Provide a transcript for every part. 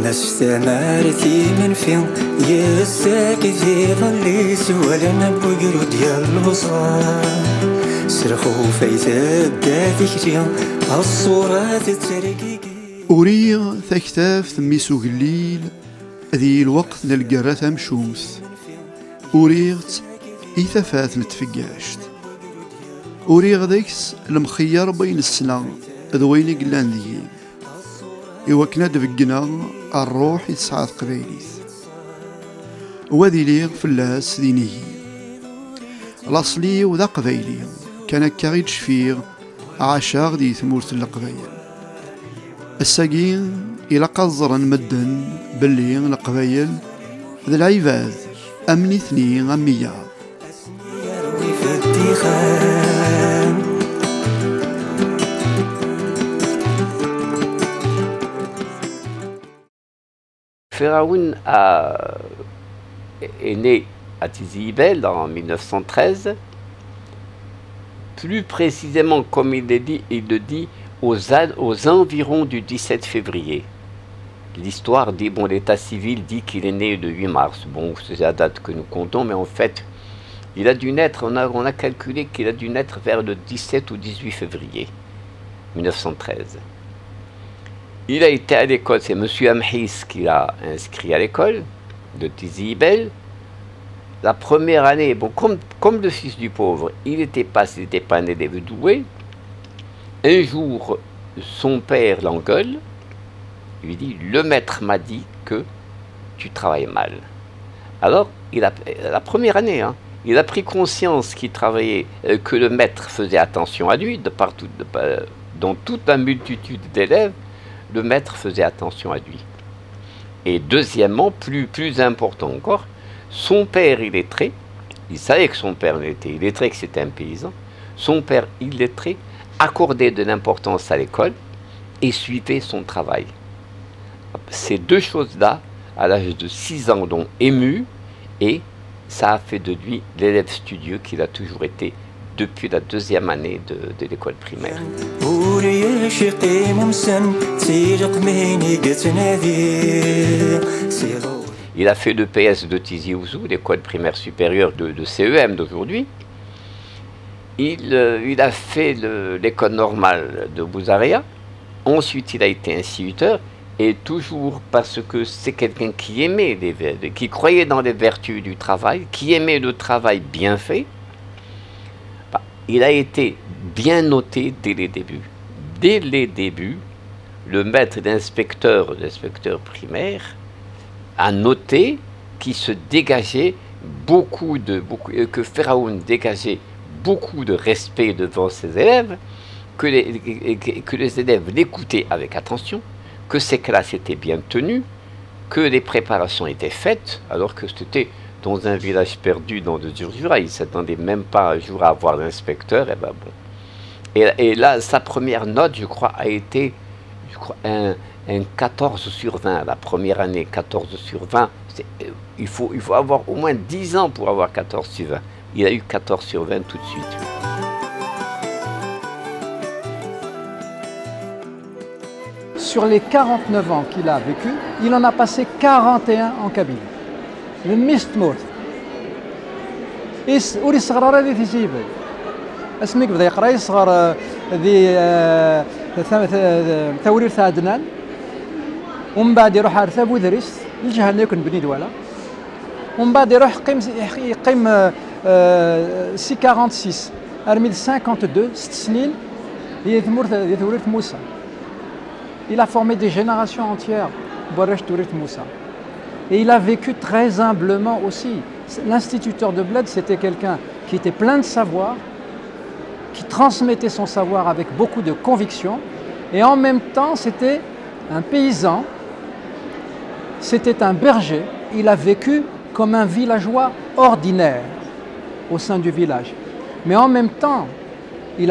استمرتي من فين يساك في ظلي سوالنا بوجرو ديال الوصال سرخو فايتة بدا ذكري الصورة تتركي أوريغ ثكتاف ثميسو قليل ذي الوقت للقرة مشوث أوريغت إثافات نتفقاشت أوريغ ذيكس المخير بين السنة ذويني قلان ذي إوكنا دفقنا الروح يتسعاد قبيليث وذي ليغ فلاس دينيه الأصلي وذا قبيلي كان كاغيد شفير عاشاغ دي ثمورة القبيل الساقين إلى قصرا مدن باللي القبيل ذا العباد أمني ثنين أمية Pharaon est né à Tizi Ibel en 1913, plus précisément, comme il le dit aux environs du 17 février. L'histoire dit, bon, l'état civil dit qu'il est né le 8 mars. Bon, c'est la date que nous comptons, mais en fait, il a dû naître, on a calculé qu'il a dû naître vers le 17 ou 18 février 1913. Il a été à l'école, c'est M. Amhis qui l'a inscrit à l'école de Tizi Ibel. La première année, bon, comme le fils du pauvre, il n'était pas un élève doué. Un jour, son père l'engueule, il lui dit « Le maître m'a dit que tu travailles mal ». Alors, la première année, hein, il a pris conscience qu'il travaillait, que le maître faisait attention à lui, dans toute la multitude d'élèves, le maître faisait attention à lui. Et deuxièmement, plus important encore, son père illettré, il savait que son père était illettré, que c'était un paysan, son père illettré accordait de l'importance à l'école et suivait son travail. Ces deux choses-là, à l'âge de 6 ans, l'ont ému et ça a fait de lui l'élève studieux qu'il a toujours été depuis la deuxième année de l'école primaire. Il a fait le PS de Tizi Ouzou, l'école primaire supérieure de CEM d'aujourd'hui. Il a fait l'école normale de Bouzaria. Ensuite, il a été instituteur. Et toujours parce que c'est quelqu'un qui aimait qui croyait dans les vertus du travail, qui aimait le travail bien fait. Il a été bien noté dès les débuts. Dès les débuts, le maître l'inspecteur primaire a noté qu'il se dégageait que Pharaon dégageait beaucoup de respect devant ses élèves, que les élèves l'écoutaient avec attention, que ses classes étaient bien tenues, que les préparations étaient faites, alors que c'était dans un village perdu dans le Jura. Il ne s'attendait même pas un jour à voir l'inspecteur. Et ben bon. Et là, sa première note, je crois, a été un 14 sur 20. La première année, 14 sur 20. Il faut avoir au moins 10 ans pour avoir 14 sur 20. Il a eu 14 sur 20 tout de suite. Sur les 49 ans qu'il a vécu, il en a passé 41 en cabine. Le mistmort. ولي صغر هذه تجيبه اسمك بدا يقرا يصغر ذي توريث عدنان ومن بعد يروح عرث ابو دريس الجهه يكون بني دوله ومن بعد يروح يقيم سي 46 ارميل 52 6 سنين هي توريث موسى. Il a formé des générations entières Boresh Tourit Moussa. Et il a vécu très humblement aussi. L'instituteur de Bled, c'était quelqu'un qui était plein de savoir, qui transmettait son savoir avec beaucoup de conviction, et en même temps, c'était un paysan, c'était un berger. Il a vécu comme un villageois ordinaire au sein du village. Mais en même temps, il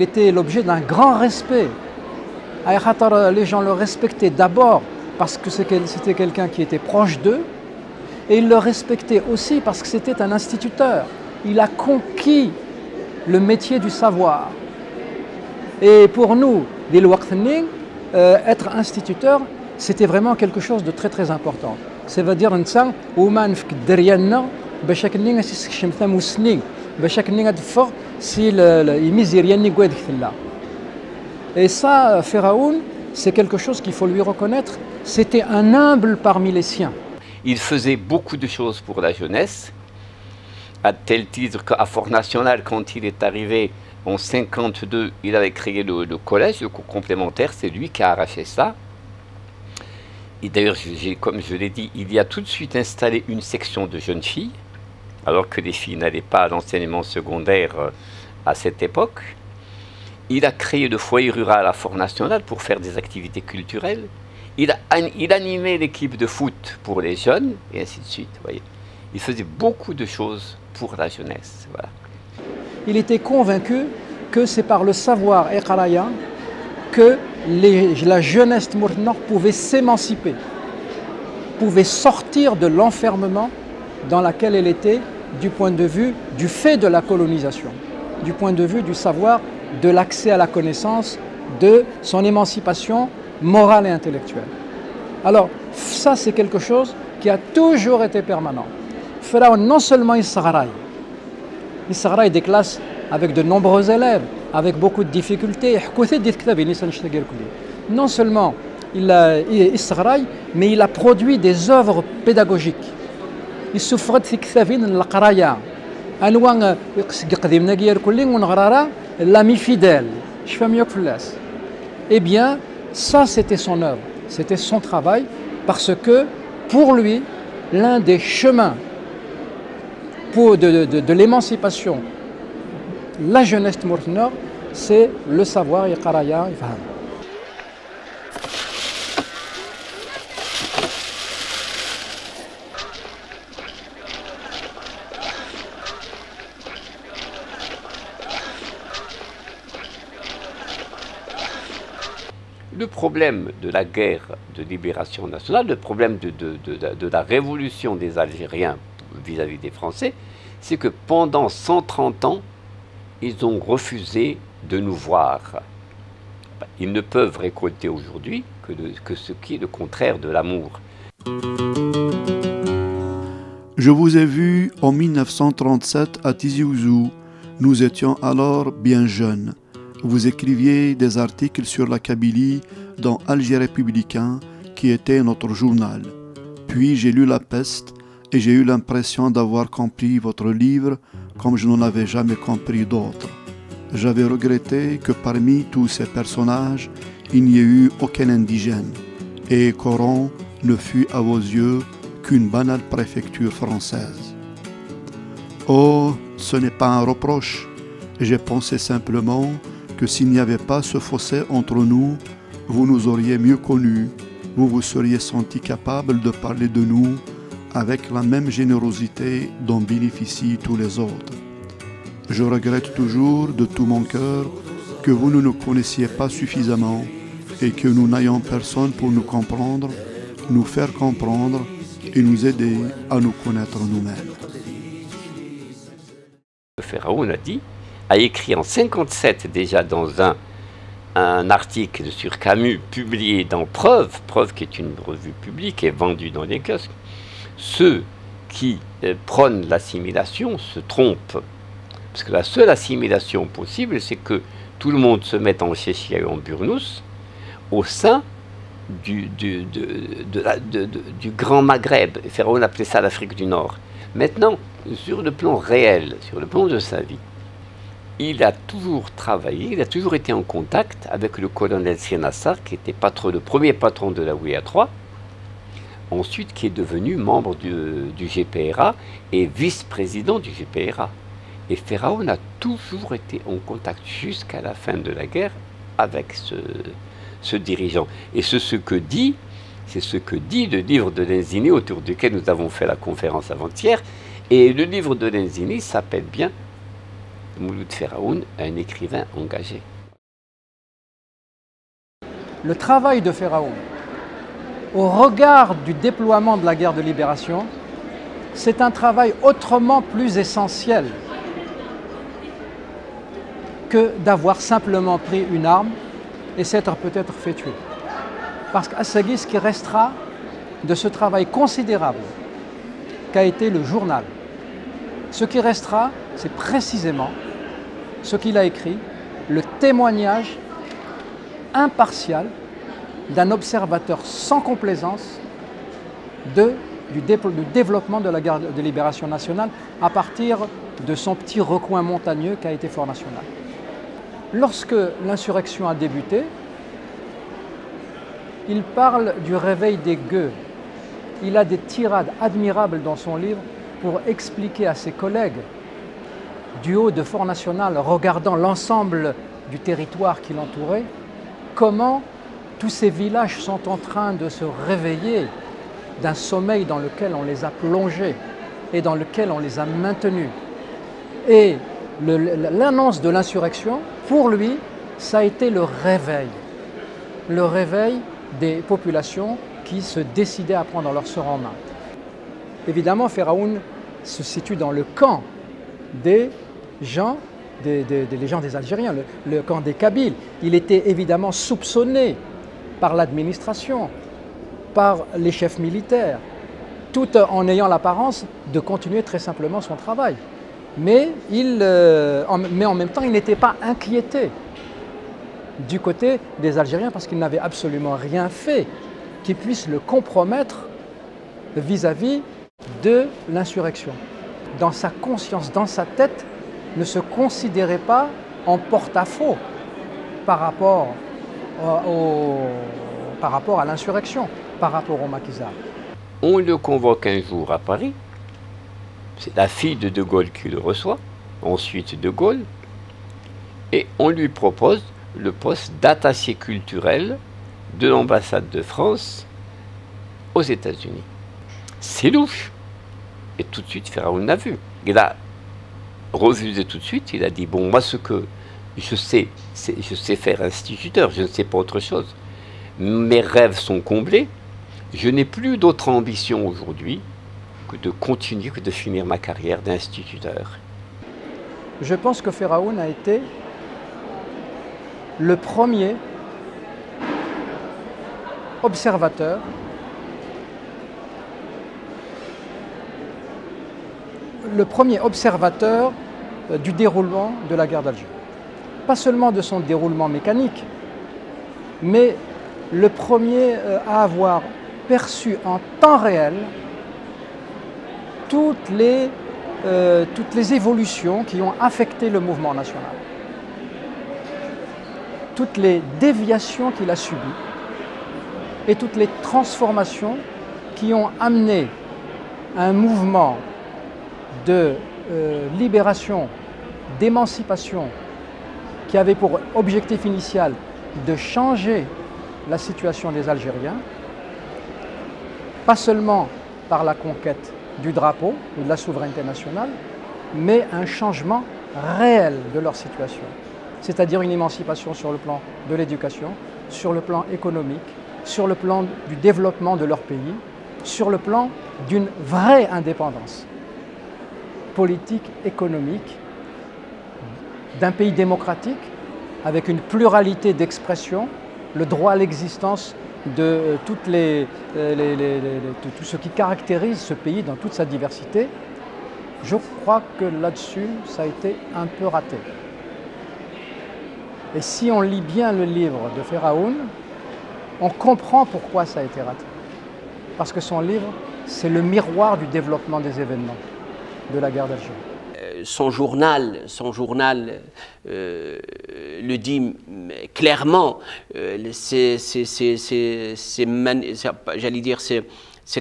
était l'objet d'un grand respect. Les gens le respectaient d'abord parce que c'était quelqu'un qui était proche d'eux, et ils le respectaient aussi parce que c'était un instituteur. Il a conquis le métier du savoir. Et pour nous, être instituteur, c'était vraiment quelque chose de très très important. Ça veut dire نتا وما نفك دريالنا باش كني نسكشم ثم سنين باش كني ندفق سي الميزيرياني قواد كثلا. Et ça, Pharaon, c'est quelque chose qu'il faut lui reconnaître, c'était un humble parmi les siens. Il faisait beaucoup de choses pour la jeunesse, à tel titre qu'à Fort National, quand il est arrivé en 52, il avait créé le collège, le cours complémentaire, c'est lui qui a arraché ça. Et d'ailleurs, comme je l'ai dit, il y a tout de suite installé une section de jeunes filles, alors que les filles n'allaient pas à l'enseignement secondaire à cette époque. Il a créé le foyer rural à Fort National pour faire des activités culturelles. Il animait l'équipe de foot pour les jeunes, et ainsi de suite. Voyez. Il faisait beaucoup de choses pour la jeunesse. Voilà. Il était convaincu que c'est par le savoir iqraïen que la jeunesse Mourtenor pouvait s'émanciper, pouvait sortir de l'enfermement dans lequel elle était du point de vue du fait de la colonisation, du point de vue du savoir, de l'accès à la connaissance, de son émancipation morale et intellectuelle. Alors, ça c'est quelque chose qui a toujours été permanent. Pharaon, non seulement il s'agraille des classes avec de nombreux élèves, avec beaucoup de difficultés, non seulement il s'agraille, mais il a produit des œuvres pédagogiques. Il souffrait de القراية أنواع قديمنا غير كلي ونغرارا l'ami fidèle. Je fais mieux que l'as. Eh bien, ça c'était son œuvre, c'était son travail, parce que pour lui, l'un des chemins de l'émancipation, la jeunesse Mourtenor, c'est le savoir iqraïa ifham. Le problème de la guerre de libération nationale, le problème de la révolution des Algériens vis-à-vis des Français, c'est que pendant 130 ans, ils ont refusé de nous voir. Ils ne peuvent récolter aujourd'hui que ce qui est le contraire de l'amour. Je vous ai vu en 1937 à Tizi Ouzou. Nous étions alors bien jeunes. Vous écriviez des articles sur la Kabylie dans Alger Républicain, qui était notre journal. Puis j'ai lu La Peste et j'ai eu l'impression d'avoir compris votre livre comme je n'en avais jamais compris d'autres. J'avais regretté que parmi tous ces personnages, il n'y ait eu aucun indigène et qu'Oran ne fût à vos yeux qu'une banale préfecture française. Oh, ce n'est pas un reproche. J'ai pensé simplement que s'il n'y avait pas ce fossé entre nous, vous nous auriez mieux connus, vous vous seriez senti capable de parler de nous avec la même générosité dont bénéficient tous les autres. Je regrette toujours de tout mon cœur que vous ne nous connaissiez pas suffisamment et que nous n'ayons personne pour nous comprendre, nous faire comprendre et nous aider à nous connaître nous-mêmes. Pharaon a écrit en 1957 déjà dans un article sur Camus publié dans Preuve qui est une revue publique et vendue dans les kiosques. Ceux qui prônent l'assimilation se trompent. Parce que la seule assimilation possible, c'est que tout le monde se mette en Chéchia et en Burnous au sein du Grand Maghreb. Pharaon appelait ça l'Afrique du Nord. Maintenant, sur le plan réel, sur le plan de sa vie, il a toujours travaillé, il a toujours été en contact avec le colonel Sienassar, qui était le premier patron de la WIA 3, ensuite qui est devenu membre du GPRA et vice-président du GPRA. Et Pharaon a toujours été en contact jusqu'à la fin de la guerre avec ce dirigeant. Et c'est ce que dit le livre de Lenzini, autour duquel nous avons fait la conférence avant-hier. Et le livre de Lenzini s'appelle bien Mouloud Pharaon, un écrivain engagé. Le travail de Pharaon, au regard du déploiement de la guerre de libération, c'est un travail autrement plus essentiel que d'avoir simplement pris une arme et s'être peut-être fait tuer. Parce qu'Assagui, ce qui restera de ce travail considérable qu'a été le journal, ce qui restera, c'est précisément ce qu'il a écrit, le témoignage impartial d'un observateur sans complaisance du développement de la guerre de libération nationale à partir de son petit recoin montagneux qu'a été Fort National. Lorsque l'insurrection a débuté, il parle du réveil des gueux. Il a des tirades admirables dans son livre pour expliquer à ses collègues du haut de Fort National, regardant l'ensemble du territoire qui l'entourait, comment tous ces villages sont en train de se réveiller d'un sommeil dans lequel on les a plongés et dans lequel on les a maintenus. Et l'annonce de l'insurrection, pour lui, ça a été le réveil des populations qui se décidaient à prendre leur sort en main. Évidemment, Feraoun se situe dans le camp des gens, des Algériens, le camp des Kabyles. Il était évidemment soupçonné par l'administration, par les chefs militaires, tout en ayant l'apparence de continuer très simplement son travail. Mais en même temps, il n'était pas inquiété du côté des Algériens parce qu'il n'avait absolument rien fait qui puisse le compromettre vis-à-vis de l'insurrection. Dans sa conscience, dans sa tête, ne se considérait pas en porte-à-faux par rapport à l'insurrection, par rapport au maquisard. On le convoque un jour à Paris, c'est la fille de De Gaulle qui le reçoit, ensuite De Gaulle, et on lui propose le poste d'attaché culturel de l'ambassade de France aux États-Unis. C'est louche. Et tout de suite, Feraoun l'a vu. Il a refusé tout de suite, il a dit, bon, moi ce que je sais faire instituteur, je ne sais pas autre chose. Mes rêves sont comblés, je n'ai plus d'autre ambition aujourd'hui que de continuer, que de finir ma carrière d'instituteur. Je pense que Feraoun a été le premier observateur du déroulement de la guerre d'Algérie. Pas seulement de son déroulement mécanique, mais le premier à avoir perçu en temps réel toutes les évolutions qui ont affecté le mouvement national, toutes les déviations qu'il a subies et toutes les transformations qui ont amené un mouvement de libération, d'émancipation, qui avait pour objectif initial de changer la situation des Algériens, pas seulement par la conquête du drapeau ou de la souveraineté nationale, mais un changement réel de leur situation, c'est-à-dire une émancipation sur le plan de l'éducation, sur le plan économique, sur le plan du développement de leur pays, sur le plan d'une vraie indépendance politique, économique, d'un pays démocratique, avec une pluralité d'expression, le droit à l'existence de tout ce qui caractérise ce pays dans toute sa diversité. Je crois que là-dessus, ça a été un peu raté. Et si on lit bien le livre de Feraoun, on comprend pourquoi ça a été raté. Parce que son livre, c'est le miroir du développement des événements de la guerre d'Algérie. Son journal le dit clairement, j'allais dire, ses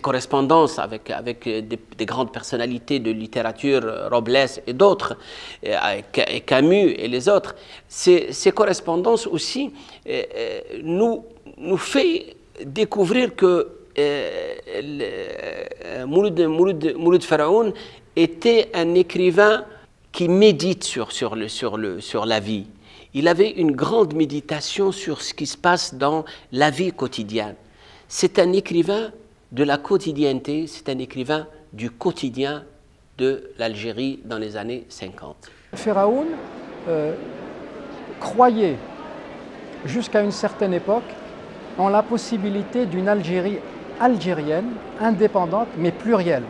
correspondances avec des grandes personnalités de littérature, Robles et d'autres, et Camus et les autres, ces correspondances aussi nous fait découvrir que Mouloud Feraoun était un écrivain qui médite sur la vie. Il avait une grande méditation sur ce qui se passe dans la vie quotidienne. C'est un écrivain de la quotidienneté, c'est un écrivain du quotidien de l'Algérie dans les années 50. Feraoun croyait, jusqu'à une certaine époque, ont la possibilité d'une Algérie algérienne, indépendante, mais plurielle.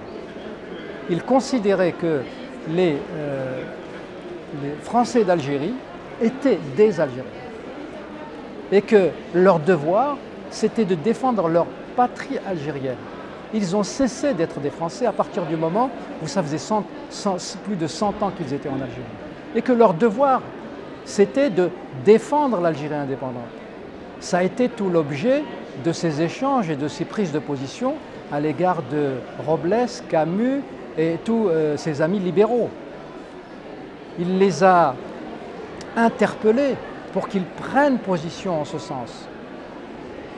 Ils considéraient que les Français d'Algérie étaient des Algériens et que leur devoir, c'était de défendre leur patrie algérienne. Ils ont cessé d'être des Français à partir du moment où ça faisait plus de 100 ans qu'ils étaient en Algérie. Et que leur devoir, c'était de défendre l'Algérie indépendante. Ça a été tout l'objet de ces échanges et de ces prises de position à l'égard de Robles, Camus et tous ses amis libéraux. Il les a interpellés pour qu'ils prennent position en ce sens,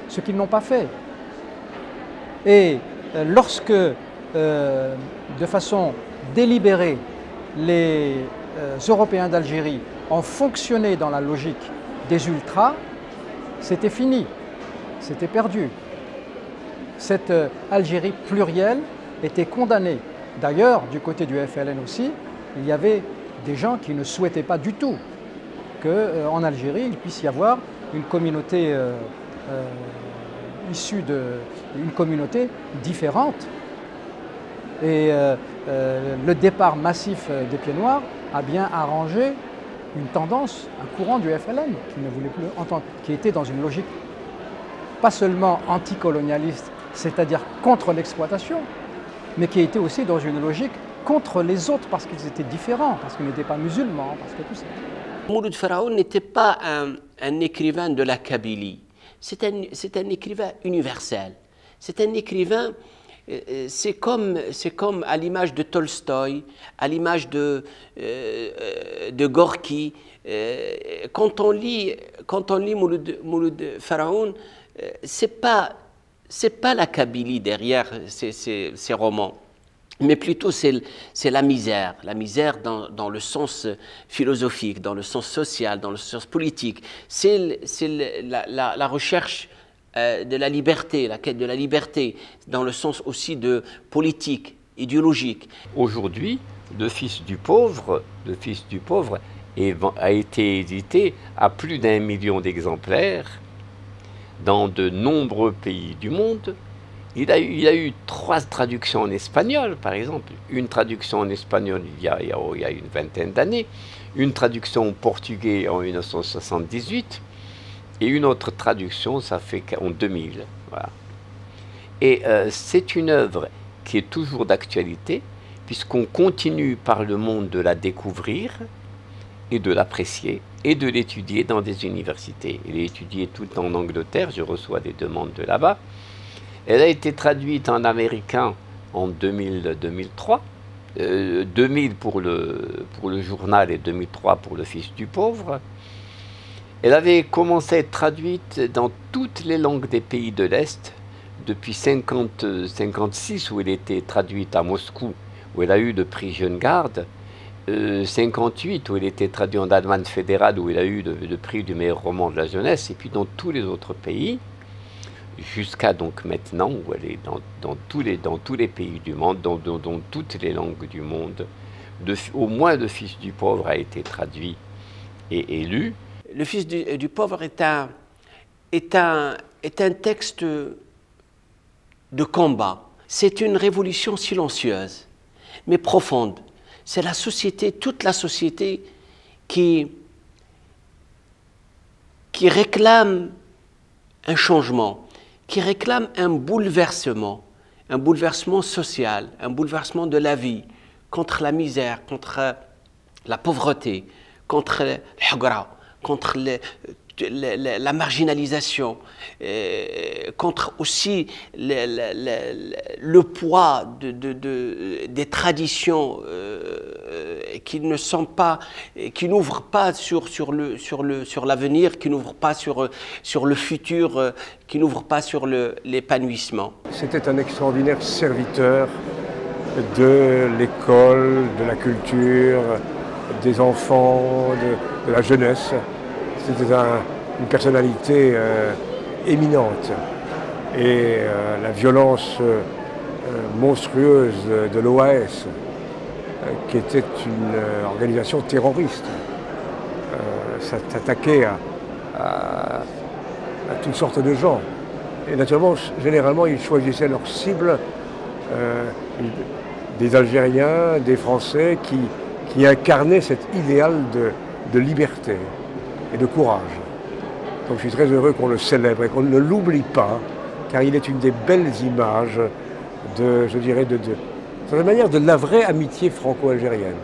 ce qu'ils n'ont pas fait. Et lorsque, de façon délibérée, les Européens d'Algérie ont fonctionné dans la logique des ultras, c'était fini, c'était perdu. Cette Algérie plurielle était condamnée. D'ailleurs, du côté du FLN aussi, il y avait des gens qui ne souhaitaient pas du tout qu'en Algérie, il puisse y avoir une communauté issue d'une communauté différente. Et le départ massif des Pieds Noirs a bien arrangé une tendance, un courant du FLN qui ne voulait plus entendre, qui était dans une logique pas seulement anticolonialiste, c'est-à-dire contre l'exploitation, mais qui était aussi dans une logique contre les autres parce qu'ils étaient différents, parce qu'ils n'étaient pas musulmans, parce que tout ça. Mouloud Faraoun n'était pas un écrivain de la Kabylie, c'est un écrivain universel, c'est un écrivain, c'est comme à l'image de Tolstoï, à l'image de Gorky. Quand on lit Mouloud Faraoun, c'est pas la Kabylie derrière ces romans, mais plutôt c'est la misère dans le sens philosophique, dans le sens social, dans le sens politique. C'est la recherche de la liberté, la quête de la liberté, dans le sens aussi de politique, idéologique. Aujourd'hui, Le Fils du pauvre a été édité à plus d'1 million d'exemplaires dans de nombreux pays du monde. Il y a eu 3 traductions en espagnol, par exemple. Une traduction en espagnol il y a une vingtaine d'années, une traduction en portugais en 1978, et une autre traduction, ça fait en 2000. Voilà. Et c'est une œuvre qui est toujours d'actualité, puisqu'on continue par le monde de la découvrir et de l'apprécier et de l'étudier dans des universités. Elle est étudiée tout en Angleterre, je reçois des demandes de là-bas. Elle a été traduite en américain en 2003, 2000 pour le journal et 2003 pour Le Fils du pauvre. Elle avait commencé à être traduite dans toutes les langues des pays de l'Est depuis 1956, où elle était traduite à Moscou, où elle a eu le prix Jeune Garde, 1958, où elle était traduite en Allemagne fédérale, où elle a eu le prix du meilleur roman de la jeunesse, et puis dans tous les autres pays, jusqu'à donc maintenant, où elle est dans tous les pays du monde, dans toutes les langues du monde. Au moins Le Fils du pauvre a été traduit et lu. Le Fils du pauvre est un texte de combat. C'est une révolution silencieuse, mais profonde. C'est la société, toute la société qui réclame un changement, qui réclame un bouleversement social, un bouleversement de la vie, contre la misère, contre la pauvreté, contre le hagra, contre la marginalisation, contre aussi le poids des traditions qui ne sont pas, qui n'ouvrent pas sur l'avenir, qui n'ouvrent pas sur le futur, qui n'ouvrent pas sur l'épanouissement. C'était un extraordinaire serviteur de l'école, de la culture, des enfants, de la jeunesse. C'était une personnalité éminente. Et la violence monstrueuse de l'OAS, qui était une organisation terroriste, s'attaquait à toutes sortes de gens. Et naturellement, généralement, ils choisissaient leur cible, des Algériens, des Français qui incarnaient cet idéal de liberté et de courage. Donc je suis très heureux qu'on le célèbre et qu'on ne l'oublie pas, car il est une des belles images de, je dirais, de certaine manière, de la vraie amitié franco-algérienne.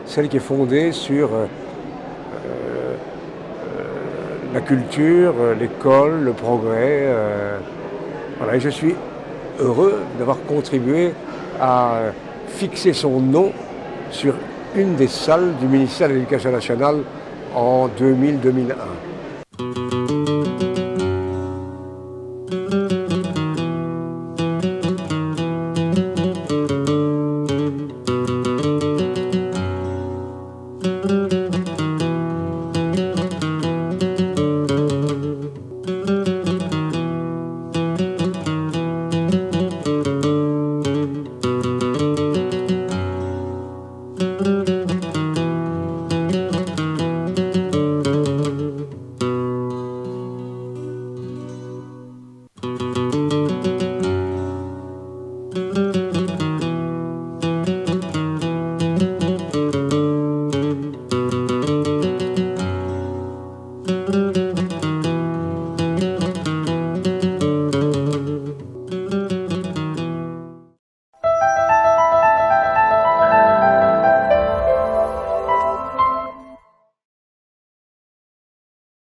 Celle qui est fondée sur la culture, l'école, le progrès. Voilà. Et je suis heureux d'avoir contribué à fixer son nom sur une des salles du ministère de l'Éducation nationale en 2000-2001.